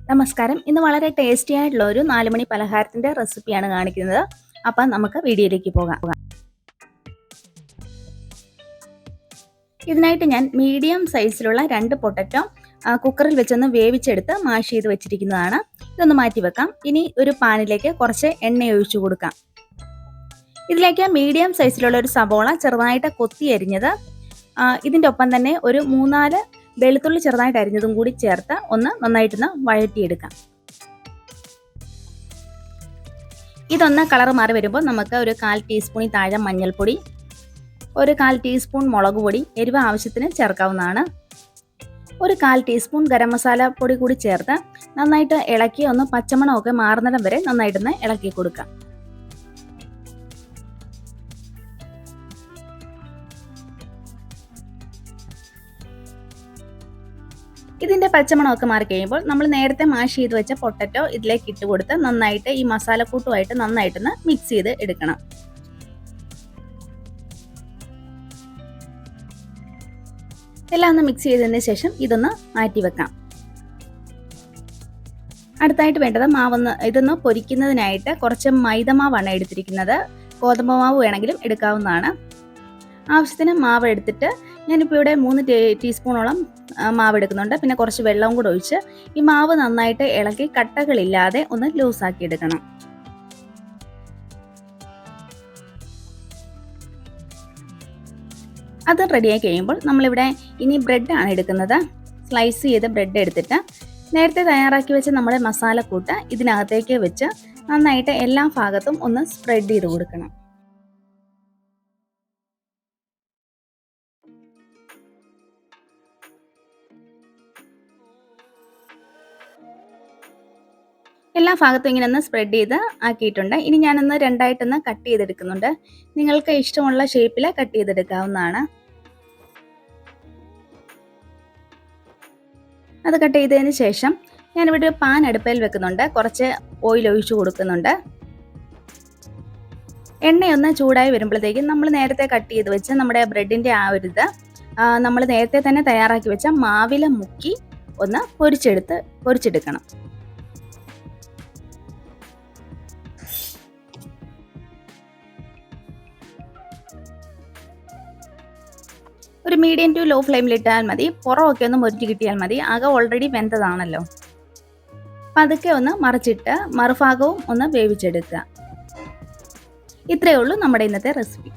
നമസ്കാരം. ഇന്ന് വളരെ ടേസ്റ്റി ആയിട്ടുള്ള ഒരു 4 മണി പലഹാരത്തിന്റെ റെസിപ്പിയാണ് കാണിക്കുന്നത്. അപ്പം നമുക്ക് വീഡിയോയിലേക്ക് പോകാം. ഇതിനായിട്ട് ഞാൻ മീഡിയം സൈസിലുള്ള 2 പൊട്ടറ്റോ കുക്കറിൽ വെച്ചൊന്ന് വേവിച്ചെടുത്ത് മാഷ് ചെയ്ത് വെച്ചിരിക്കുന്നതാണ്. ഇതൊന്ന് മാറ്റി വെക്കാം. ഇനി ഒരു പാനിലേക്ക് കുറച്ച് എണ്ണ ഒഴിച്ചു കൊടുക്കാം. ഇതിലേക്ക് മീഡിയം സൈസിലുള്ള ഒരു സവോള ചെറുതായിട്ട് കൊത്തി അരിഞ്ഞത്, ഇതിൻ്റെ ഒപ്പം തന്നെ ഒരു 3-4 വെളുത്തുള്ളി ചെറുതായിട്ട് അരിഞ്ഞതും കൂടി ചേർത്ത് ഒന്ന് നന്നായിട്ടൊന്ന് വഴറ്റിയെടുക്കാം. ഇതൊന്ന് കളർ മാറി വരുമ്പോൾ നമുക്ക് ഒരു 1/4 ടീസ്പൂണിൽ താഴെ മഞ്ഞൾപ്പൊടി, ഒരു 1/4 ടീസ്പൂൺ മുളക് പൊടി എരിവ് ആവശ്യത്തിന് ചേർക്കാവുന്നതാണ്. ഒരു 1/4 ടീസ്പൂൺ ഗരം മസാല പൊടി കൂടി ചേർത്ത് നന്നായിട്ട് ഇളക്കി ഒന്ന് പച്ചമണമൊക്കെ മാറുന്നിടം വരെ നന്നായിട്ടൊന്ന് ഇളക്കി കൊടുക്കാം. ഇതിൻ്റെ പച്ചമണമൊക്കെ മാറിക്കഴിയുമ്പോൾ നമ്മൾ നേരത്തെ മാഷ് ചെയ്ത് വെച്ച പൊട്ടറ്റോ ഇതിലേക്ക് ഇട്ട് കൊടുത്ത് നന്നായിട്ട് ഈ മസാലക്കൂട്ടുമായിട്ട് നന്നായിട്ടൊന്ന് മിക്സ് ചെയ്ത് എടുക്കണം. എല്ലാം ഒന്ന് മിക്സ് ചെയ്തതിന് ശേഷം ഇതൊന്ന് മാറ്റി വെക്കാം. അടുത്തായിട്ട് വേണ്ടത് ഇതൊന്ന് പൊരിക്കുന്നതിനായിട്ട് കുറച്ച് മൈദമാവാണ് എടുത്തിരിക്കുന്നത്. ഗോതമ്പ് മാവ് വേണമെങ്കിലും എടുക്കാവുന്നതാണ്. ആവശ്യത്തിന് മാവ് എടുത്തിട്ട് ഞാനിപ്പോൾ ഇവിടെ 3 ടീസ്പൂണോളം മാവ് എടുക്കുന്നുണ്ട്. പിന്നെ കുറച്ച് വെള്ളവും കൂടെ ഒഴിച്ച് ഈ മാവ് നന്നായിട്ട് ഇളക്കി കട്ടകളില്ലാതെ ഒന്ന് ലൂസാക്കി എടുക്കണം. അത് റെഡിയായി കഴിയുമ്പോൾ നമ്മളിവിടെ ഇനി ബ്രെഡാണ് എടുക്കുന്നത്. സ്ലൈസ് ചെയ്ത് ബ്രെഡ് എടുത്തിട്ട് നേരത്തെ തയ്യാറാക്കി വെച്ച നമ്മുടെ മസാലക്കൂട്ട് ഇതിനകത്തേക്ക് വെച്ച് നന്നായിട്ട് എല്ലാ ഭാഗത്തും ഒന്ന് സ്പ്രെഡ് ചെയ്ത് കൊടുക്കണം. എല്ലാ ഭാഗത്തും ഇങ്ങനെ ഒന്ന് സ്പ്രെഡ് ചെയ്ത് ആക്കിയിട്ടുണ്ട്. ഇനി ഞാനൊന്ന് രണ്ടായിട്ടൊന്ന് കട്ട് ചെയ്തെടുക്കുന്നുണ്ട്. നിങ്ങൾക്ക് ഇഷ്ടമുള്ള ഷേപ്പിൽ കട്ട് ചെയ്തെടുക്കാവുന്നതാണ്. അത് കട്ട് ചെയ്തതിന് ശേഷം ഞാനിവിടെ ഒരു പാൻ അടുപ്പിൽ വെക്കുന്നുണ്ട്. കുറച്ച് ഓയിൽ ഒഴിച്ചു കൊടുക്കുന്നുണ്ട്. എണ്ണയൊന്ന് ചൂടായി വരുമ്പോഴത്തേക്കും നമ്മൾ നേരത്തെ കട്ട് ചെയ്ത് വെച്ച് നമ്മുടെ ബ്രെഡിൻ്റെ നമ്മൾ നേരത്തെ തന്നെ തയ്യാറാക്കി വെച്ച മാവിൽ മുക്കി ഒന്ന് പൊരിച്ചെടുക്കണം. ഒരു മീഡിയം ടു ലോ ഫ്ലെയിമിലിട്ടാൽ മതി. പുറമൊക്കെ ഒന്ന് മൊരിഞ്ഞ് കിട്ടിയാൽ മതി. ആകെ ഓൾറെഡി വെന്തതാണല്ലോ. പതുക്കെ ഒന്ന് മറിച്ചിട്ട് മറുഭാഗവും ഒന്ന് വേവിച്ചെടുക്കുക. ഇത്രയേ ഉള്ളൂ നമ്മുടെ ഇന്നത്തെ റെസിപ്പി.